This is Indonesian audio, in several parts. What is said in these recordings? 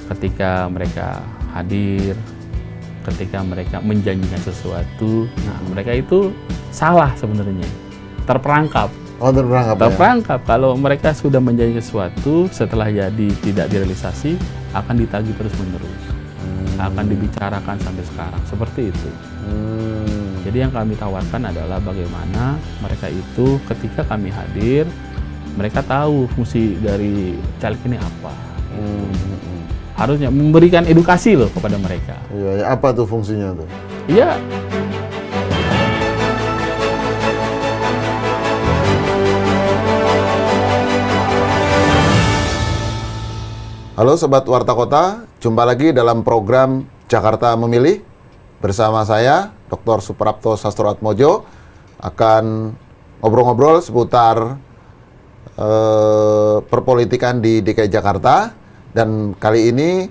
ketika mereka hadir, ketika mereka menjanjikan sesuatu, nah mereka itu salah sebenarnya, terperangkap. Oh, terperangkap. Terperangkap kalau mereka sudah menjanjikan sesuatu, setelah jadi tidak direalisasi, akan ditagih terus-menerus, akan dibicarakan sampai sekarang, seperti itu. Jadi yang kami tawarkan adalah bagaimana mereka itu ketika kami hadir, mereka tahu fungsi dari caleg ini apa. Harusnya memberikan edukasi loh kepada mereka. Iya, apa tuh fungsinya tuh? Iya. Halo Sobat Warta Kota, jumpa lagi dalam program Jakarta Memilih. Bersama saya, Dr. Suprapto Sastroatmojo, akan ngobrol-ngobrol seputar perpolitikan di DKI Jakarta. Dan kali ini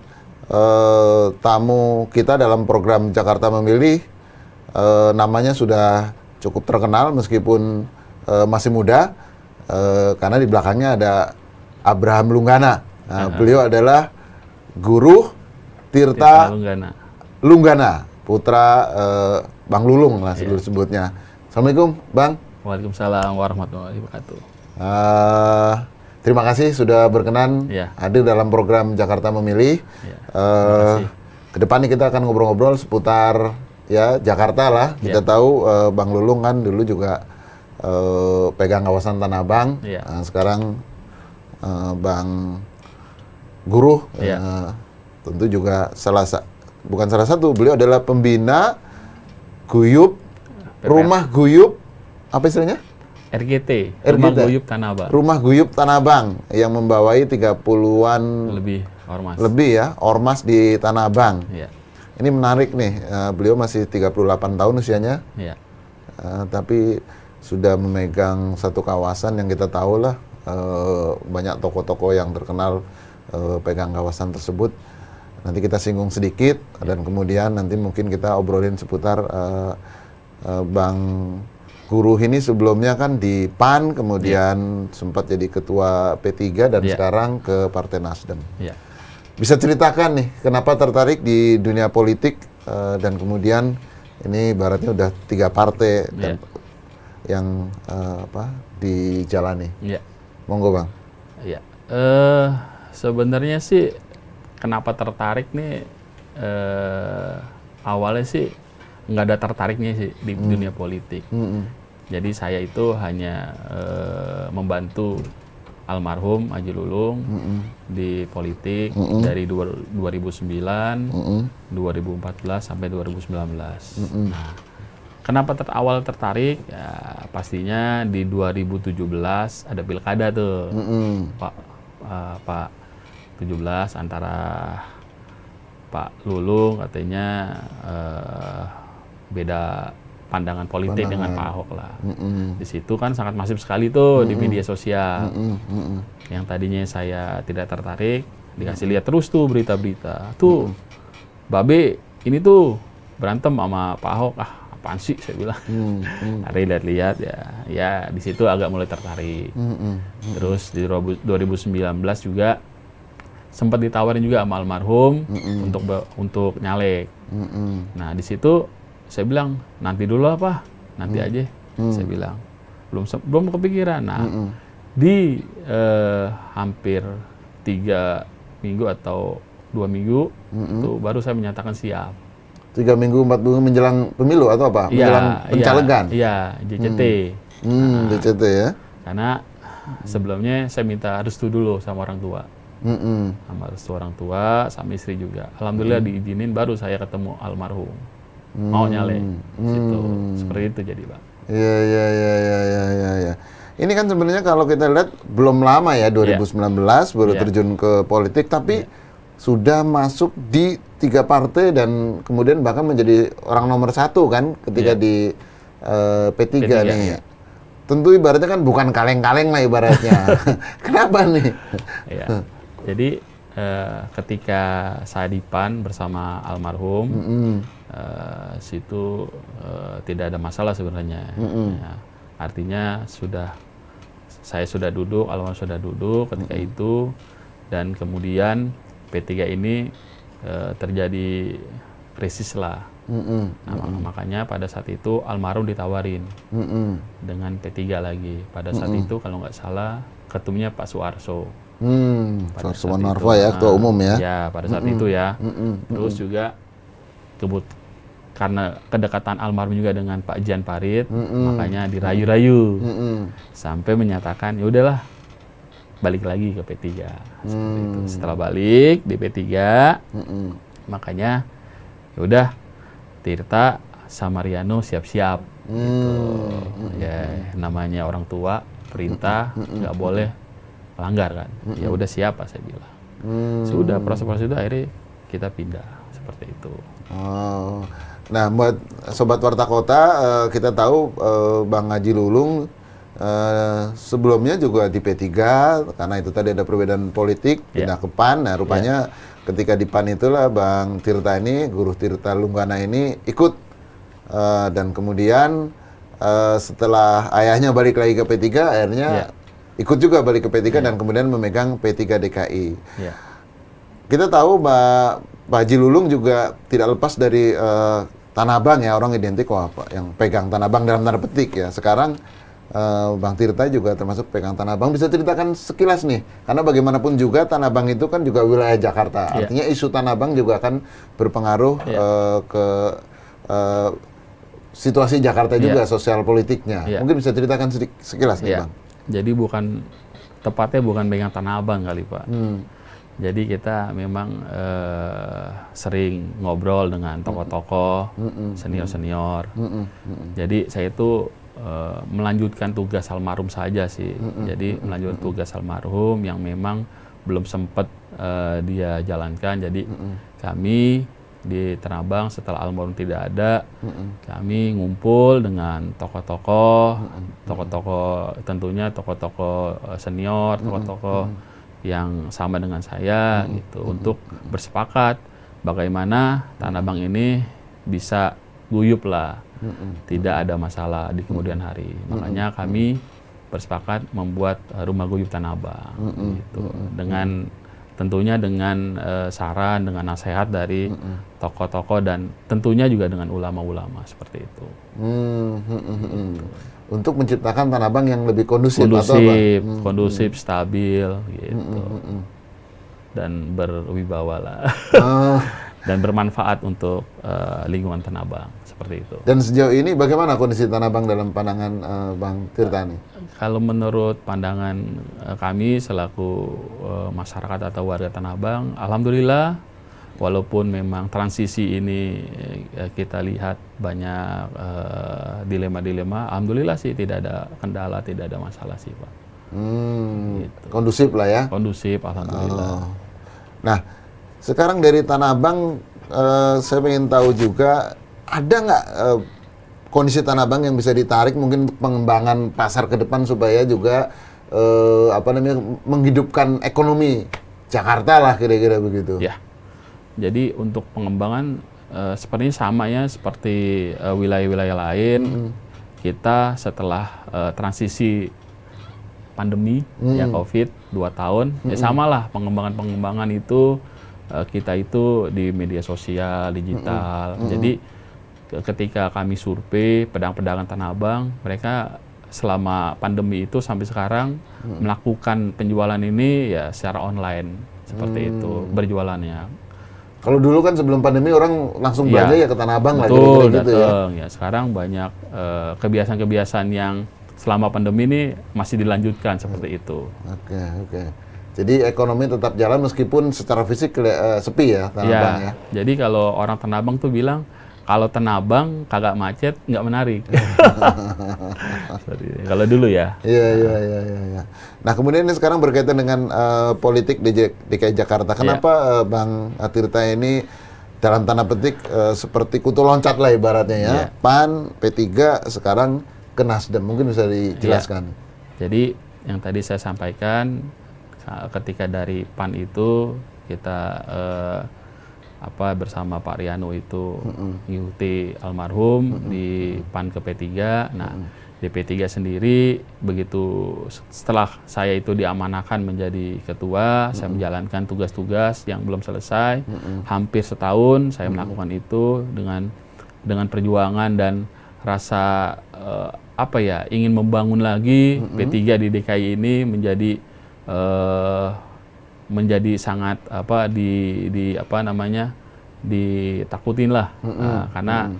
tamu kita dalam program Jakarta Memilih namanya sudah cukup terkenal meskipun masih muda, karena di belakangnya ada Abraham Lunggana. Nah, beliau adalah Guru Tirta Lunggana, putra Bang Lulung lah sebutnya. Assalamualaikum, Bang. Waalaikumsalam warahmatullahi wabarakatuh. Terima kasih sudah berkenan hadir dalam program Jakarta Memilih. Kedepannya kita akan ngobrol-ngobrol seputar ya Jakarta lah. Kita tahu Bang Lulung kan dulu juga pegang kawasan Tanah Abang. Nah, sekarang Bang Guru tentu juga bukan salah satu, beliau adalah pembina Guyub Rumah Guyub apa istilahnya? RGT, Rumah Guyub Tanah Abang. Rumah Guyub Tanah Abang yang membawai 30-an lebih ya ormas di Tanah Abang. Ini menarik nih, beliau masih 38 tahun usianya. Tapi sudah memegang satu kawasan yang kita tahu lah, banyak tokoh-tokoh yang terkenal pegang kawasan tersebut. Nanti kita singgung sedikit dan kemudian nanti mungkin kita obrolin seputar Bang Guru ini sebelumnya kan di PAN, kemudian sempat jadi ketua P3 dan sekarang ke Partai Nasdem. Bisa ceritakan nih kenapa tertarik di dunia politik dan kemudian ini ibaratnya udah 3 partai dan yang dijalani. Monggo, Bang. Sebenarnya sih kenapa tertarik nih, awalnya sih nggak ada tertariknya sih di dunia politik. Jadi saya itu hanya membantu almarhum Haji Lulung di politik dari 2009, 2014 sampai 2019. Nah, kenapa awal tertarik? Ya, pastinya di 2017 ada pilkada tuh, Pak 17 antara Pak Lulung katanya beda pandangan politik dengan Pak Ahok lah. Di situ kan sangat masif sekali tuh di media sosial. Yang tadinya saya tidak tertarik, dikasih lihat terus tuh berita-berita. Tuh, Babe ini tuh berantem sama Pak Ahok. Apaan sih saya bilang. Hari lihat-lihat ya di situ agak mulai tertarik. Terus di 2019 juga sempat ditawarin juga sama almarhum untuk nyalek. Nah, di situ saya bilang, nanti dulu nanti aja. Saya bilang, belum kepikiran. Nah, di hampir 3 minggu atau 2 minggu itu baru saya menyatakan siap. 3 minggu 4 minggu menjelang pemilu atau apa? Menjelang pencalegan? Iya, JCT. JCT ya. Karena sebelumnya saya minta restu dulu sama orang tua. Sama restu orang tua, sama istri juga. Alhamdulillah diizinin, baru saya ketemu almarhum. Mau nyalek. Situ. Seperti itu jadi, Bang. Iya. Ini kan sebenarnya kalau kita lihat belum lama ya, 2019 baru terjun ke politik, tapi sudah masuk di 3 partai dan kemudian bahkan menjadi orang nomor 1 kan ketika di P3 nih. Tentu ibaratnya kan bukan kaleng-kaleng lah ibaratnya. Kenapa nih? Jadi ketika saya di PAN bersama almarhum, situ tidak ada masalah sebenarnya. Artinya saya sudah duduk, almarhum sudah duduk ketika itu, dan kemudian P3 ini terjadi krisis lah. Makanya pada saat itu almarhum ditawarin dengan P3 lagi. Pada saat itu kalau nggak salah ketumnya Pak Suarso. Suarso Monoarfa ya, ketua umum ya. Ya, pada saat itu ya. Terus juga karena kedekatan almarhum juga dengan Pak Jan Farid, makanya dirayu-rayu sampai menyatakan ya udahlah balik lagi ke P3. Seperti itu. Setelah balik di P3, makanya ya udah Tirta sama Riano siap-siap. Gitu. Ya namanya orang tua perintah nggak boleh melanggar kan. Ya udah siap saya bilang. Sudah proses-proses itu akhirnya kita pindah seperti itu. Nah, buat Sobat Warta Kota, kita tahu Bang Haji Lulung sebelumnya juga di P3, karena itu tadi ada perbedaan politik, pindah ke PAN. Nah, rupanya ketika di PAN itulah Bang Tirta ini, Guru Tirta Lunggana ini ikut. Dan kemudian setelah ayahnya balik lagi ke P3, akhirnya ikut juga balik ke P3 dan kemudian memegang P3 DKI. Kita tahu Pak Haji Lulung juga tidak lepas dari Tanah Abang ya, orang identik apa yang pegang Tanah Abang dalam tanda petik ya. Sekarang Bang Tirta juga termasuk pegang Tanah Abang. Bisa ceritakan sekilas nih, karena bagaimanapun juga Tanah Abang itu kan juga wilayah Jakarta. Artinya isu Tanah Abang juga akan berpengaruh ke situasi Jakarta juga, sosial politiknya. Mungkin bisa ceritakan sekilas nih Bang. Jadi tepatnya bukan pegang Tanah Abang kali Pak. Jadi kita memang sering ngobrol dengan tokoh-tokoh, senior-senior. Jadi saya itu melanjutkan tugas almarhum saja sih. Jadi melanjutkan tugas almarhum yang memang belum sempat dia jalankan. Jadi kami di Tanah Abang setelah almarhum tidak ada, kami ngumpul dengan tokoh-tokoh, tentunya tokoh-tokoh senior, tokoh-tokoh yang sama dengan saya gitu, untuk bersepakat bagaimana Tanah Abang ini bisa guyup lah, tidak ada masalah di kemudian hari. Makanya kami bersepakat membuat rumah guyup Tanah Abang gitu, dengan tentunya dengan saran, dengan nasihat dari tokoh-tokoh dan tentunya juga dengan ulama-ulama seperti itu. Untuk menciptakan Tanah Abang yang lebih kondusif, kondusif, stabil gitu, dan berwibawa lah, dan bermanfaat untuk lingkungan Tanah Abang seperti itu. Dan sejauh ini bagaimana kondisi Tanah Abang dalam pandangan Bang Tirta nih? Kalau menurut pandangan kami selaku masyarakat atau warga Tanah Abang, alhamdulillah, walaupun memang transisi ini kita lihat banyak dilema-dilema, alhamdulillah sih tidak ada kendala, tidak ada masalah sih Pak. Gitu. Kondusif lah ya? Kondusif, alhamdulillah. Nah, sekarang dari Tanah Abang, saya ingin tahu juga, ada nggak kondisi Tanah Abang yang bisa ditarik mungkin pengembangan pasar ke depan supaya juga menghidupkan ekonomi Jakarta lah, kira-kira begitu? Ya. Jadi untuk pengembangan sepertinya sama ya seperti wilayah-wilayah lain. Kita setelah transisi pandemi ya COVID 2 tahun, ya samalah pengembangan itu kita itu di media sosial, digital. Jadi ketika kami survei pedagang-pedagang Tanah Abang, mereka selama pandemi itu sampai sekarang melakukan penjualan ini ya secara online seperti itu berjualannya. Kalau dulu kan sebelum pandemi orang langsung belanja ya ke Tanah Abang, betul, lah gitu ya. Sekarang banyak kebiasaan-kebiasaan yang selama pandemi ini masih dilanjutkan seperti itu. Oke. Jadi ekonomi tetap jalan meskipun secara fisik sepi ya Tanah Abang ya. Jadi kalau orang Tanah Abang tuh bilang kalau Tanah Abang kagak macet nggak menarik. Kalau dulu ya. Iya. Nah kemudian ini sekarang berkaitan dengan politik di DKI Jakarta. Kenapa Bang Tirta ini dalam tanda petik seperti kutu loncat lah ibaratnya ya. PAN, P3, sekarang ke Nasdem. Mungkin bisa dijelaskan. Jadi yang tadi saya sampaikan, ketika dari PAN itu kita bersama Pak Riano itu ngikuti almarhum di PAN ke P3. Nah, P3 sendiri, begitu setelah saya itu diamanahkan menjadi ketua, saya menjalankan tugas-tugas yang belum selesai. Hampir setahun saya melakukan itu dengan perjuangan dan rasa ingin membangun lagi P3 di DKI ini menjadi sangat ditakutin lah, karena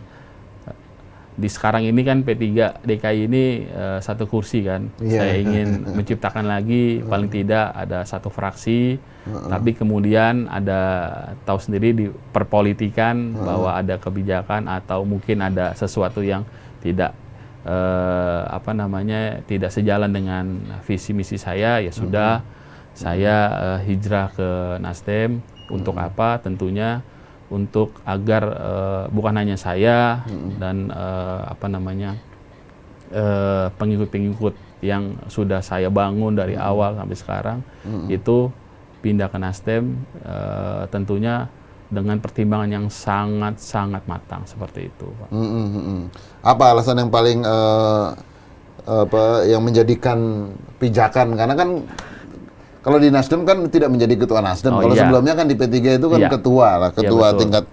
di sekarang ini kan P3 DKI ini satu kursi kan. Saya ingin menciptakan lagi paling tidak ada satu fraksi, tapi kemudian tahu sendiri di perpolitikan bahwa ada kebijakan atau mungkin ada sesuatu yang tidak tidak sejalan dengan visi misi saya, ya sudah saya hijrah ke Nasdem. Untuk apa? Tentunya untuk agar bukan hanya saya dan pengikut-pengikut yang sudah saya bangun dari awal sampai sekarang itu pindah ke Nasdem, tentunya dengan pertimbangan yang sangat matang seperti itu, Pak. Apa alasan yang paling yang menjadikan pijakan? Karena kan kalau di Nasdem kan tidak menjadi ketua Nasdem. Kalau sebelumnya kan di P3 itu kan ketua tingkat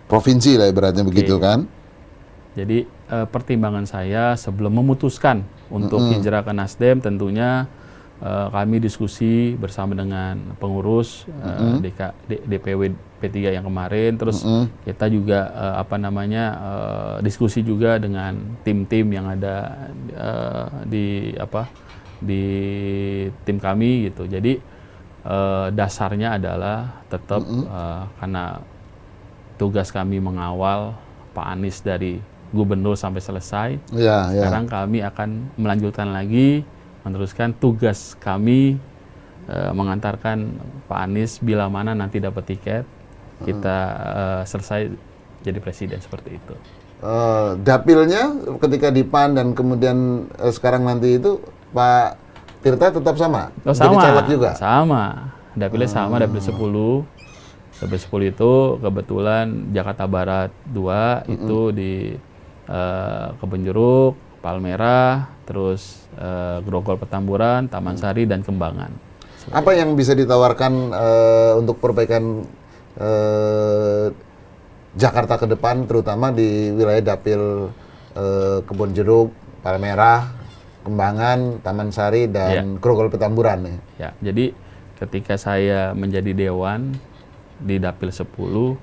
provinsi lah ibaratnya begitu kan. Jadi pertimbangan saya sebelum memutuskan untuk hijrah ke Nasdem, tentunya kami diskusi bersama dengan pengurus DPW P3 yang kemarin, terus kita juga diskusi juga dengan tim-tim yang ada di tim kami gitu. Jadi dasarnya adalah tetap karena tugas kami mengawal Pak Anies dari gubernur sampai selesai. Sekarang kami akan melanjutkan lagi, meneruskan tugas kami mengantarkan Pak Anies bila mana nanti dapat tiket, kita selesai jadi presiden, seperti itu. Dapilnya ketika di PAN dan kemudian sekarang nanti itu Pak Tirta tetap sama? Sama. Jadi caleg juga? Sama. Dapilnya sama, dapil 10. Dapil 10 itu kebetulan Jakarta Barat 2 itu di Kebonjeruk, Palmerah, terus Grogol Petamburan, Taman Sari, dan Kembangan. Apa yang bisa ditawarkan untuk perbaikan Jakarta ke depan, terutama di wilayah dapil Kebonjeruk, Palmerah, Kembangan, Taman Sari, dan Grogol Petamburan ya? Jadi ketika saya menjadi dewan di dapil 10,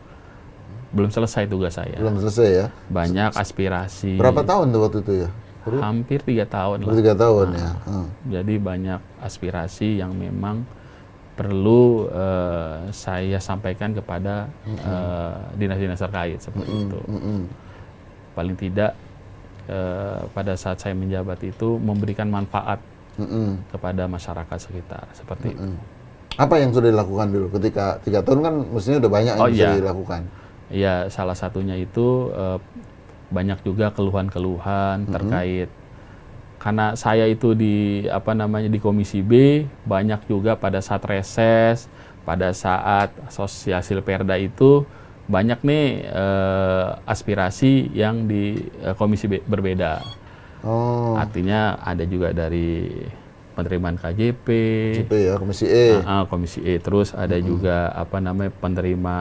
belum selesai tugas saya. Belum selesai ya? Banyak aspirasi. Berapa tahun tuh waktu itu ya? Hampir 3 tahun lah. 3 tahun ya. Jadi banyak aspirasi yang memang perlu saya sampaikan kepada dinas-dinas terkait seperti itu. Paling tidak pada saat saya menjabat itu memberikan manfaat kepada masyarakat sekitar seperti itu. Apa yang sudah dilakukan dulu ketika 3 tahun kan mestinya udah banyak yang bisa dilakukan? Iya, salah satunya itu banyak juga keluhan-keluhan terkait, karena saya itu di Komisi B, banyak juga pada saat reses, pada saat asosiasi Perda itu banyak nih aspirasi yang di Komisi B berbeda. Artinya ada juga dari penerimaan KJP, ya, Komisi E. Komisi E. Terus ada juga penerima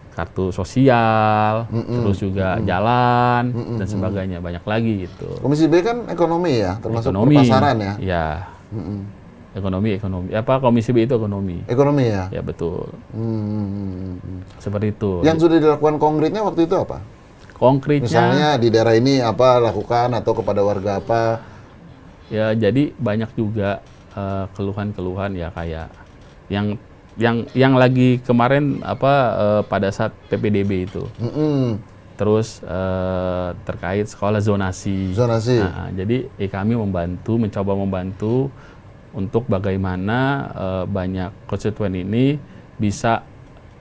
kartu sosial, terus juga jalan dan sebagainya, banyak lagi gitu. Komisi B kan ekonomi ya, termasuk perpasaran ya. Ya. Ekonomi. Komisi B itu ekonomi. Ekonomi ya? Ya, betul. Seperti itu. Yang sudah dilakukan konkretnya waktu itu apa? Konkretnya, misalnya di daerah ini apa lakukan atau kepada warga apa? Ya, jadi banyak juga keluhan-keluhan ya, kayak yang lagi kemarin pada saat PPDB itu. Terus terkait sekolah zonasi. Jadi kami mencoba membantu untuk bagaimana banyak konstituen ini bisa,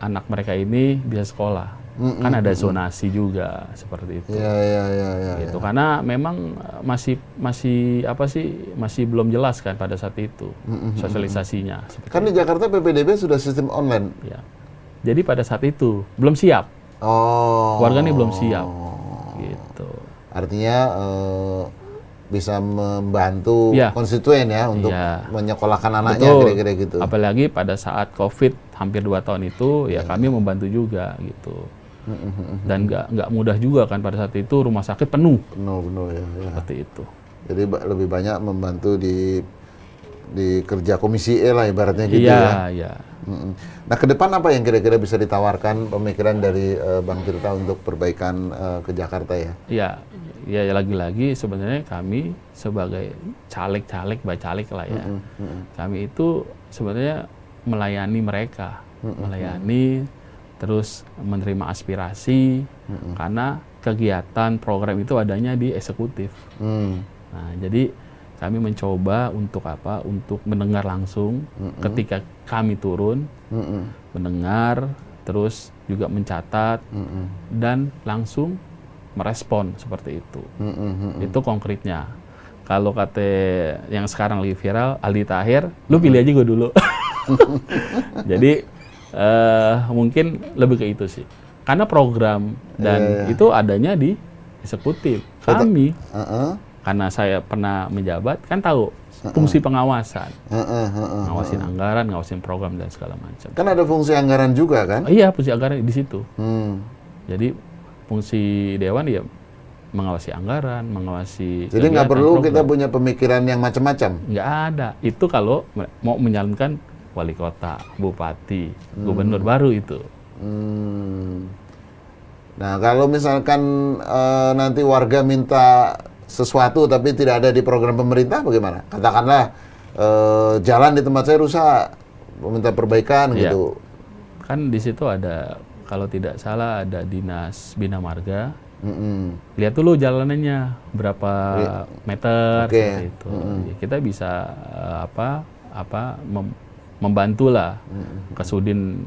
anak mereka ini bisa sekolah. Kan ada zonasi juga seperti itu. Gitu. Karena memang masih belum jelas kan pada saat itu sosialisasinya. Kan di Jakarta PPDB sudah sistem online. Ya. Jadi pada saat itu belum siap. Warga ini belum siap. Gitu. Artinya bisa membantu konstituen ya untuk menyekolahkan anaknya, kira-kira gitu. Apalagi pada saat COVID hampir 2 tahun itu, ya kami membantu juga gitu. Dan nggak mudah juga kan pada saat itu rumah sakit penuh. Penuh ya. Seperti itu. Jadi lebih banyak membantu di kerja komisi E lah ibaratnya gitu ya. Iya. Nah, ke depan apa yang kira-kira bisa ditawarkan pemikiran dari Bang Tirta untuk perbaikan ke Jakarta ya? Ya lagi-lagi sebenarnya kami sebagai caleg lah ya. Kami itu sebenarnya melayani mereka, melayani terus menerima aspirasi karena kegiatan program itu adanya di eksekutif. Nah, jadi kami mencoba untuk apa? Untuk mendengar langsung ketika kami turun, mendengar, terus juga mencatat dan langsung merespon seperti itu. Itu konkretnya. Kalau kata yang sekarang lagi viral, Aldi Taher, lu pilih aja gue dulu. Jadi mungkin lebih ke itu sih. Karena program dan itu adanya di eksekutif. Kami, karena saya pernah menjabat, kan tahu fungsi pengawasan. Ngawasin anggaran, ngawasin program dan segala macam. Kan ada fungsi anggaran juga kan? Iya, fungsi anggaran di situ. Jadi fungsi dewan ya mengawasi anggaran, mengawasi. Jadi nggak perlu kita punya pemikiran yang macam-macam. Nggak ada. Itu kalau mau menjalankan wali kota, bupati, gubernur baru itu. Nah, kalau misalkan nanti warga minta sesuatu tapi tidak ada di program pemerintah, bagaimana? Katakanlah jalan di tempat saya rusak, meminta perbaikan gitu. Kan di situ ada, kalau tidak salah ada dinas bina marga. Lihat dulu jalanannya berapa meter seperti itu. Kita bisa membantulah ke Sudin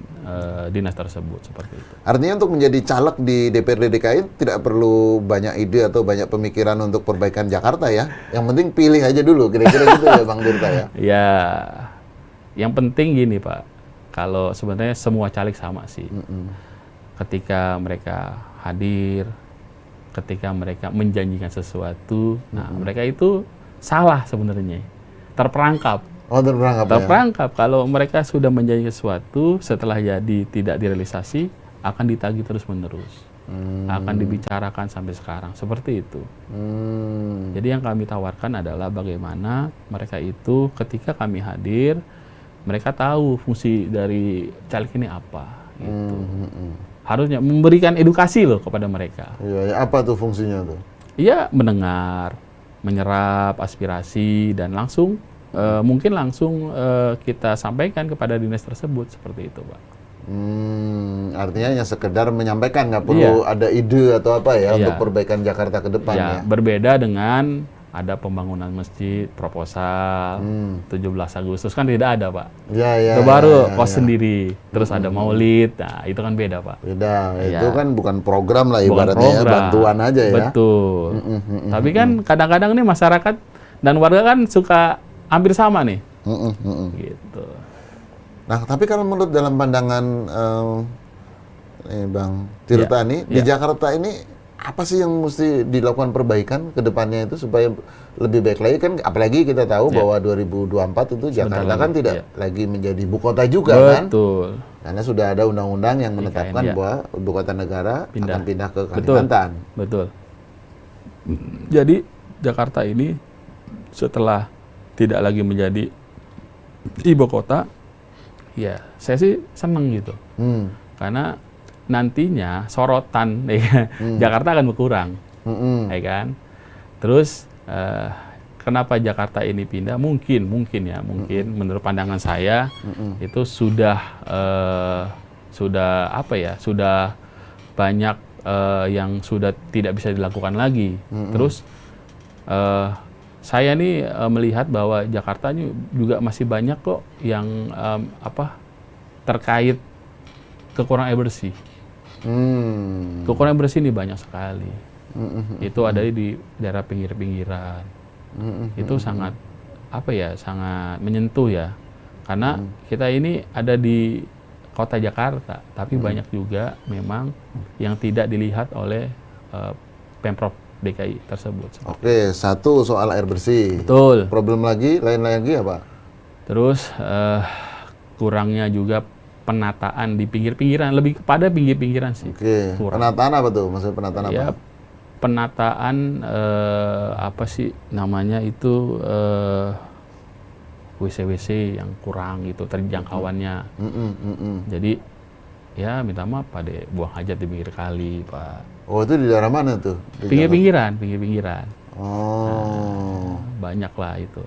dinas tersebut seperti itu. Artinya untuk menjadi caleg di DPRD DKI tidak perlu banyak ide atau banyak pemikiran untuk perbaikan Jakarta ya. Yang penting pilih aja dulu, kira-kira gitu ya Bang Tirta ya. Ya, yang penting gini Pak, kalau sebenarnya semua caleg sama sih. Ketika mereka hadir, ketika mereka menjanjikan sesuatu, nah mereka itu salah sebenarnya, terperangkap. Terperangkap. Kalau mereka sudah menjanjikan sesuatu, setelah jadi tidak direalisasi, akan ditagih terus-menerus, akan dibicarakan sampai sekarang, seperti itu. Jadi yang kami tawarkan adalah bagaimana mereka itu ketika kami hadir, mereka tahu fungsi dari caleg ini apa. Gitu. Harusnya memberikan edukasi loh kepada mereka. Iya, apa tuh fungsinya tuh? Iya, mendengar, menyerap aspirasi dan langsung mungkin langsung kita sampaikan kepada dinas tersebut seperti itu, Pak. Artinya hanya sekedar menyampaikan, nggak perlu ada ide atau apa ya untuk perbaikan Jakarta ke depan ya. Berbeda dengan ada pembangunan masjid, proposal, 17 Agustus kan tidak ada, Pak. Itu baru kos sendiri. Terus ada maulid, nah itu kan beda, Pak. Beda, itu kan bukan program lah ibaratnya, bantuan aja ya. Betul. Tapi kan kadang-kadang nih masyarakat dan warga kan suka hampir sama nih. Gitu. Nah, tapi kalau menurut dalam pandangan Bang Tirta nih, di Jakarta ini apa sih yang mesti dilakukan perbaikan ke depannya itu supaya lebih baik lagi kan, apalagi kita tahu bahwa 2024 itu Jakarta kan tidak lagi menjadi ibu kota juga kan? Betul. Karena sudah ada undang-undang yang menetapkan bahwa ibu kota negara akan pindah ke Kalimantan. Betul. Jadi Jakarta ini setelah tidak lagi menjadi ibu kota, ya saya sih seneng gitu. Karena nantinya sorotan Jakarta akan berkurang, ya kan? Terus kenapa Jakarta ini pindah? Mungkin menurut pandangan saya itu sudah banyak yang sudah tidak bisa dilakukan lagi. Terus saya nih melihat bahwa Jakarta ini juga masih banyak kok yang terkait kekurangan air bersih. Kekurangan bersih ini banyak sekali. Itu ada di daerah pinggir-pinggiran. Itu sangat sangat menyentuh ya. Karena kita ini ada di kota Jakarta, tapi banyak juga memang yang tidak dilihat oleh Pemprov DKI tersebut. Oke, satu soal air bersih. Betul. Problem lagi, lain lagi apa? Terus kurangnya juga penataan di pinggir-pinggiran, lebih kepada pinggir-pinggiran sih. Oke, penataan apa tuh? Maksudnya penataan apa? Ya, penataan apa sih namanya itu WC-WC yang kurang gitu terjangkauannya. Jadi ya minta maaf Pak deh, buang hajat di pinggir kali Pak. Oh itu di daerah mana tuh? Pinggir-pinggiran. Oh. Banyak lah itu.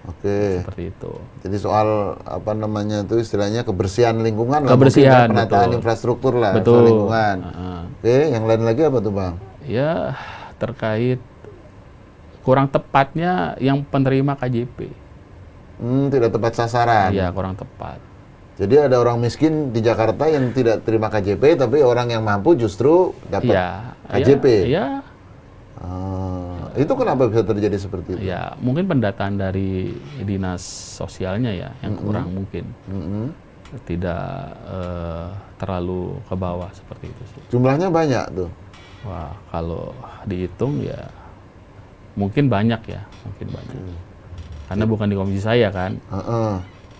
Oke. Seperti itu. Jadi soal apa namanya itu istilahnya kebersihan lingkungan lah. Kebersihan, penataan betul. infrastruktur lah. Betul. Soal lingkungan. Oke, yang lain lagi apa tuh Bang? Ya terkait kurang tepatnya yang penerima KJP. Tidak tepat sasaran. Iya, kurang tepat. Jadi ada orang miskin di Jakarta yang tidak terima KJP, tapi orang yang mampu justru dapat KJP. Iya. Itu kenapa bisa terjadi seperti itu? Ya, mungkin pendataan dari dinas sosialnya ya yang kurang mungkin. Tidak terlalu ke bawah seperti itu sih. Jumlahnya banyak tuh. Wah, kalau dihitung ya mungkin banyak ya, mungkin banyak. Karena bukan di komisi saya kan.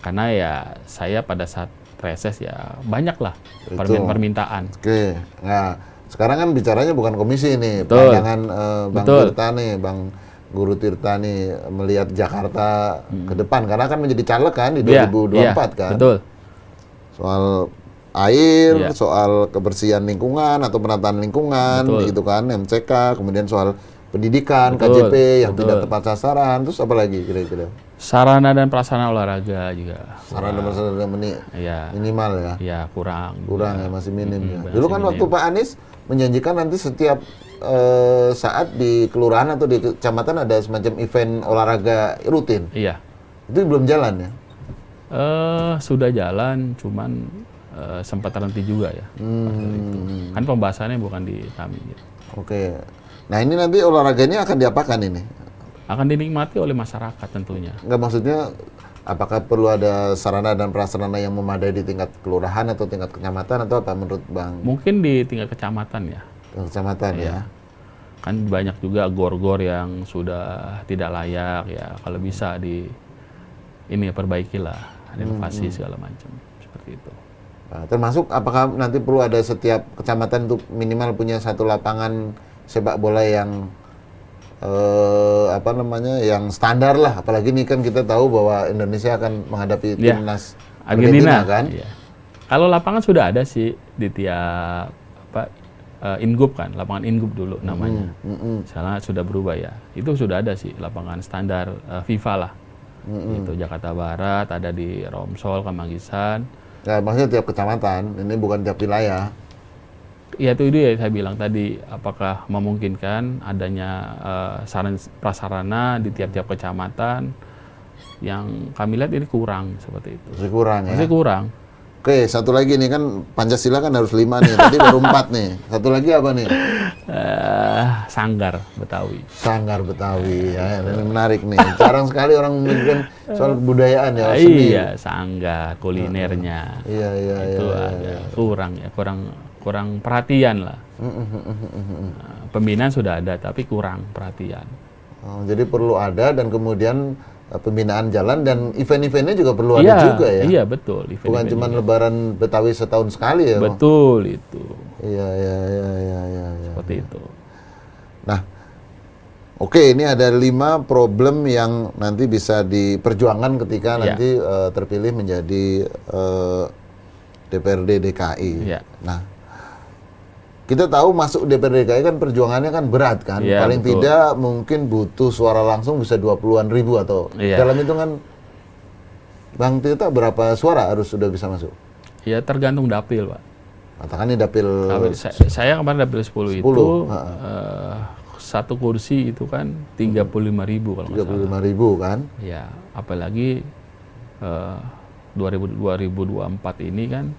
Karena ya saya pada saat reses ya banyak lah permintaan. Oke, nah sekarang kan bicaranya bukan komisi nih, pandangan Bang Tirta nih, Bang Guru Tirta nih melihat Jakarta ke depan, karena akan menjadi caleg kan di 2024 kan. Betul. Soal air, soal kebersihan lingkungan atau penataan lingkungan, gitu kan, MCK, kemudian soal pendidikan, KJP yang tidak tepat sasaran, terus apa lagi kira-kira? Sarana dan prasarana olahraga juga. Sarana dan prasarana minimal ya? Iya, kurang. Kurang ya, masih minim ya. Dulu kan waktu Pak Anies menjanjikan nanti setiap saat di kelurahan atau di kecamatan ada semacam event olahraga rutin. Iya. Itu belum jalan ya? Sudah jalan, cuman sempat terhenti juga ya. Kan pembahasannya bukan di kami. Gitu. Oke. Nah ini nanti olahraga ini akan diapakan ini? Akan dinikmati oleh masyarakat tentunya. Enggak, maksudnya apakah perlu ada sarana dan prasarana yang memadai di tingkat kelurahan atau tingkat kecamatan atau apa menurut Bang? Mungkin di tingkat kecamatan ya. Kecamatan ya. Kan banyak juga gor-gor yang sudah tidak layak ya. Kalau bisa perbaikilah, renovasi segala macam seperti itu. Nah, termasuk apakah nanti perlu ada setiap kecamatan untuk minimal punya satu lapangan sepak bola yang yang standar lah, apalagi ini kan kita tahu bahwa Indonesia akan menghadapi timnas Argentina kan. Iya. Kalau lapangan sudah ada sih di tiap Inggup kan, lapangan Inggup dulu namanya. Misalnya sudah berubah ya. Itu sudah ada sih lapangan standar FIFA lah. Itu Jakarta Barat, ada di Romsol, Kamanggisan. Ya, maksudnya tiap kecamatan, ini bukan tiap wilayah. Ya itu ya saya bilang tadi, apakah memungkinkan adanya prasarana di tiap-tiap kecamatan yang kami lihat ini kurang seperti itu. Masih kurang ya? Masih kurang. Oke, satu lagi nih kan Pancasila kan harus 5 nih, tadi baru 4 nih. Satu lagi apa nih? Sanggar Betawi. Sanggar Betawi ya, ini menarik nih. Jarang sekali orang memikirkan soal kebudayaan ya, seni. Iya, sanggar, kulinernya. Iya. Itu agak kurang ya, kurang perhatian lah. Pembinaan sudah ada, tapi kurang perhatian. Jadi perlu ada dan kemudian pembinaan jalan dan event-eventnya juga perlu ada juga ya. Iya betul. Bukan cuma Lebaran Betawi setahun sekali ya. Betul itu. Iya. Seperti itu. Nah, oke, ini ada 5 problem yang nanti bisa diperjuangkan ketika nanti terpilih menjadi DPRD DKI. Iya. Nah, kita tahu masuk DPRD DKI kan perjuangannya kan berat kan. Ya, paling betul. tidak mungkin butuh suara langsung bisa 20-an ribu atau dalam hitungan Bang Tirta berapa suara harus sudah bisa masuk? Ya tergantung dapil, Pak. Katakan ini dapil. Saya kemarin dapil 10 itu satu kursi itu kan 35.000 kalau nggak salah. 35.000 kan? Ya, apalagi 2024 ini kan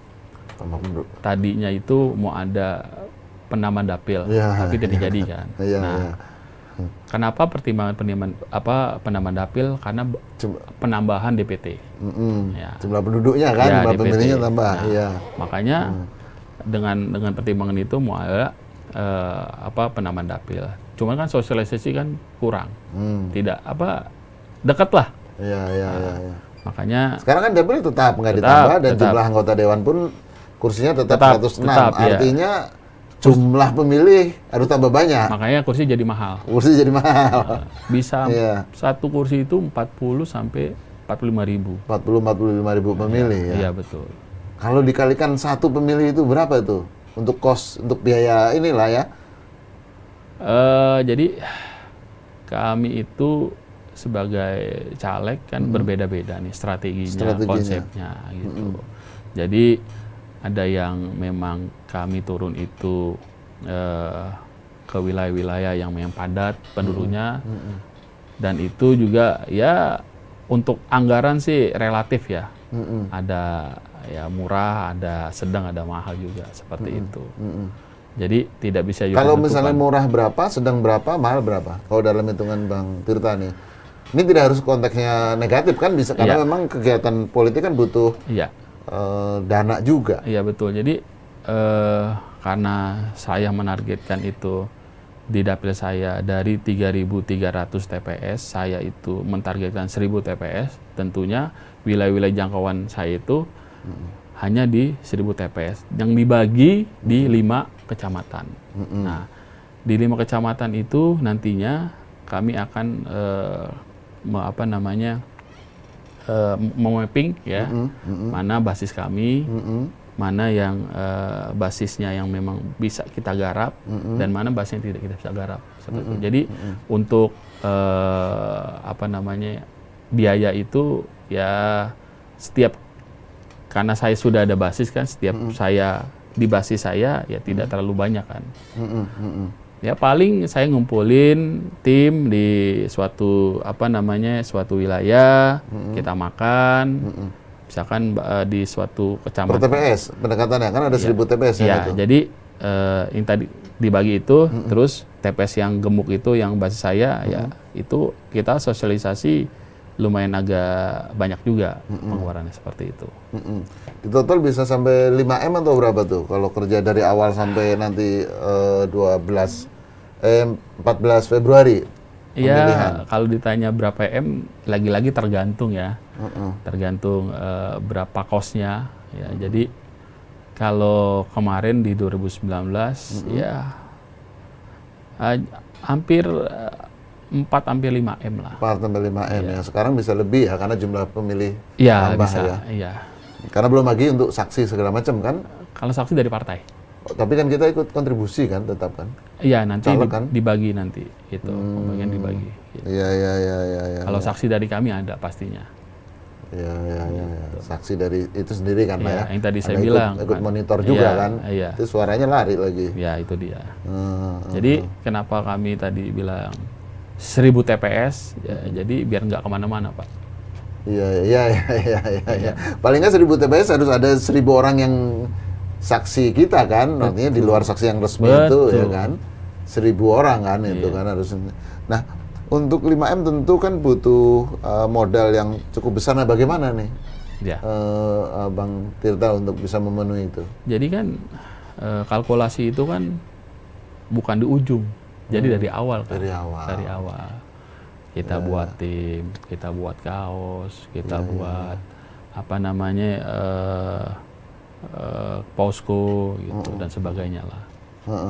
tadinya itu mau ada penambahan dapil, tapi tidak jadi kan. Kenapa penambahan dapil? Karena penambahan DPT. Jumlah penduduknya kan, jumlah pemilihnya tambah. Makanya dengan pertimbangan itu mau ada penambahan dapil. Cuman kan sosialisasi kan kurang, tidak dekat lah. Iya. Makanya sekarang kan dapil tetap nggak ditambah dan jumlah anggota dewan pun kursinya tetap 106. Artinya jumlah pemilih harus tambah banyak. Makanya kursi jadi mahal. Bisa satu kursi itu 40 sampai 45 ribu. 45 ribu pemilih ya. Iya betul. Kalau dikalikan satu pemilih itu berapa itu? Untuk kos, untuk biaya inilah ya. Jadi kami itu sebagai caleg kan berbeda-beda nih strateginya, konsepnya gitu. Jadi ada yang memang kami turun itu ke wilayah-wilayah yang memang padat penduduknya, dan itu juga ya untuk anggaran sih relatif ya. Ada ya murah, ada sedang, ada mahal juga seperti itu. Jadi tidak bisa juga. Kalau misalnya murah berapa, sedang berapa, mahal berapa? Kalau dalam hitungan Bang Tirta nih. Ini tidak harus konteksnya negatif kan, bisa karena memang kegiatan politik kan butuh dana juga. Iya betul. Jadi karena saya menargetkan itu di dapil saya dari 3.300 TPS, saya itu mentargetkan 1.000 TPS. Tentunya wilayah-wilayah jangkauan saya itu hanya di 1.000 TPS yang dibagi di 5 kecamatan. Nah, di 5 kecamatan itu nantinya kami akan memapping ya, mana basis kami, mana yang basisnya yang memang bisa kita garap, dan mana basis yang tidak kita bisa garap. Seperti itu. Jadi untuk biaya itu ya setiap, karena saya sudah ada basis kan, setiap saya di basis saya ya tidak terlalu banyak kan. Ya paling saya ngumpulin tim di suatu suatu wilayah, kita makan, misalkan di suatu kecamatan. Per TPS pendekatannya kan ada 1.000 TPS ya. Jadi yang tadi dibagi itu, terus TPS yang gemuk itu yang basis saya ya itu kita sosialisasi lumayan agak banyak juga pengeluarannya seperti itu. Di total bisa sampai 5M atau berapa tuh kalau kerja dari awal sampai nanti 14 Februari Iya, kalau ditanya berapa M, lagi-lagi tergantung ya. Tergantung berapa kosnya. Ya, jadi kalau kemarin di 2019 ya hampir 4 sampai 5 M lah. 4 sampai 5 M ya. Sekarang bisa lebih ya karena jumlah pemilih tambah bisa, ya. Iya. Karena belum lagi untuk saksi segala macam kan. Kalau saksi dari partai. Tapi kan kita ikut kontribusi kan tetap kan? Iya, nanti kan? dibagi nanti itu, pembagian dibagi. Gitu. Iya. Kalau saksi dari kami ada pastinya. Iya. Saksi dari itu sendiri kan ya. Yang tadi saya bilang ikut monitor juga kan. Iya. Itu suaranya lari lagi. Ya, itu dia. Jadi kenapa kami tadi bilang 1.000 TPS ya, jadi biar nggak kemana-mana Pak. Iya. Paling nggak 1.000 TPS harus ada 1.000 orang yang saksi kita kan, artinya di luar saksi yang resmi itu ya kan, 1.000 orang kan itu kan harus. Nah, untuk 5M tentu kan butuh modal yang cukup besar. Nah, bagaimana nih, Bang Tirta untuk bisa memenuhi itu? Jadi kan kalkulasi itu kan bukan di ujung, jadi dari awal kan. Dari awal. Kita buat tim, kita buat kaos, kita buat posko gitu dan sebagainya lah.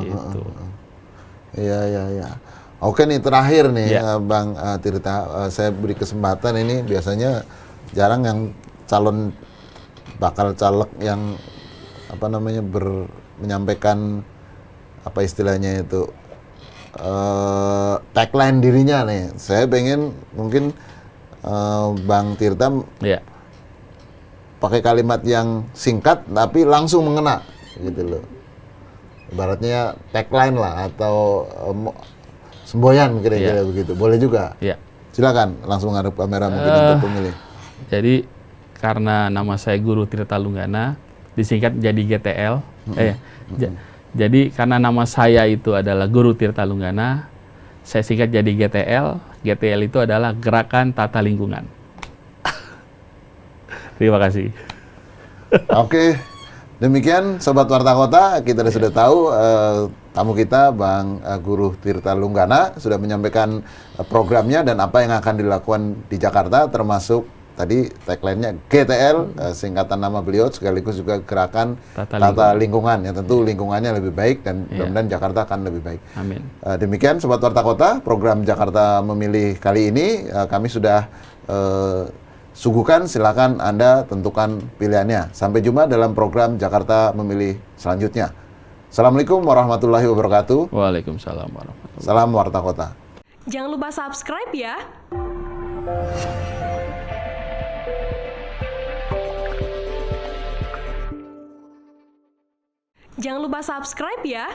Gitu. Iya. Oke nih terakhir nih Bang Tirta, saya beri kesempatan ini, biasanya jarang yang bakal caleg yang menyampaikan apa istilahnya itu tagline dirinya nih. Saya pengen mungkin Bang Tirta pakai kalimat yang singkat tapi langsung mengena gitu loh. Ibaratnya tagline lah atau semboyan kira-kira begitu. Boleh juga? Iya. Silakan langsung ngadep kamera mungkin untuk pemilih. Jadi karena nama saya Guru Tirta Lunggana, disingkat jadi GTL. Jadi karena nama saya itu adalah Guru Tirta Lunggana, saya singkat jadi GTL. GTL itu adalah Gerakan Tata Lingkungan. Terima kasih. Oke, Demikian Sobat Warta Kota, kita sudah tahu tamu kita Bang Guru Tirta Lunggana sudah menyampaikan programnya dan apa yang akan dilakukan di Jakarta, termasuk tadi tagline-nya GTL, singkatan nama beliau, sekaligus juga gerakan tata lingkungan. Ya tentu lingkungannya lebih baik dan mudah-mudahan Jakarta akan lebih baik. Amin. Demikian Sobat Warta Kota, program Jakarta Memilih kali ini kami sudah suguhkan, silakan Anda tentukan pilihannya. Sampai jumpa dalam program Jakarta Memilih selanjutnya. Assalamualaikum warahmatullahi wabarakatuh. Waalaikumsalam warahmatullahi wabarakatuh. Salam Warta Kota. Jangan lupa subscribe ya. Jangan lupa subscribe ya.